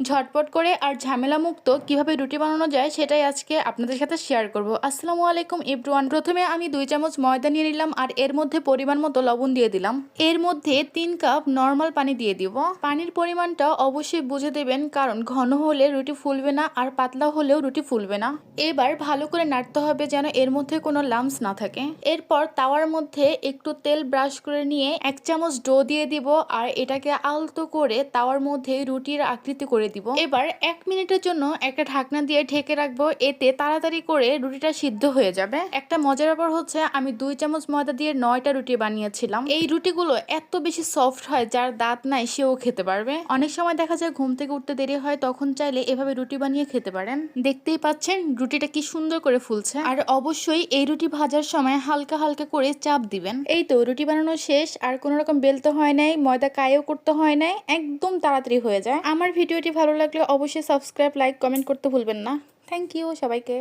ঝটপট করে আর ঝামেলা মুক্ত কিভাবে রুটি বানানো যায় সেটাই আজকে আপনাদের সাথে শেয়ার করব। আসসালামু আলাইকুম এভরিওয়ান। প্রথমে আমি 2 চামচ ময়দা নিয়ে নিলাম আর এর মধ্যে পরিমাণ মতো লবণ দিয়ে দিলাম। এর মধ্যে 3 কাপ নর্মাল পানি দিয়ে দিব। পানির পরিমাণটা অবশ্যই বুঝে দেবেন, কারণ ঘন হলে রুটি ফুলবে না আর পাতলা হলেও রুটি ফুলবে না। এবার ভালো করে নাড়তে হবে যেন এর মধ্যে কোনো লাম্পস না থাকে। এরপর তাওয়ার মধ্যে একটু তেল ব্রাশ করে নিয়ে 1 চামচ ডো দিয়ে দিব আর এটাকে আলতো করে তাওয়ার মধ্যে রুটির আকৃতি করে দিব। এবার 1 মিনিটের জন্য একটা ঢাকনা দিয়ে ঢেকে রাখবো, এতে তাড়াতাড়ি করে রুটিটা সিদ্ধ হয়ে যাবে। একটা মজার ব্যাপার হচ্ছে আমি 2 চামচ ময়দা দিয়ে 9টা রুটি বানিয়েছিলাম। এই রুটিগুলো এত বেশি সফট হয়, যার দাঁত নাই সেও খেতে পারবে। অনেক সময় দেখা যায় ঘুম থেকে উঠতে দেরি হয়, তখন চাইলে এভাবে রুটি বানিয়ে খেতে পারেন। দেখতেই পাচ্ছেন রুটিটা কি সুন্দর করে ফুলছে। আর অবশ্যই এই রুটি ভাজার সময় হালকা হালকা করে চাপ দিবেন। এই তো রুটি বানানো শেষ, আর কোনো রকম বেলতে হয় নাই, ময়দা কায়ও করতে হয় নাই, একদম তাড়াতাড়ি হয়ে যায়। আমার ভিডিওটি ভালো লাগলে অবশ্যই সাবস্ক্রাইব, লাইক, কমেন্ট করতে ভুলবেন না। থ্যাংক ইউ সবাইকে।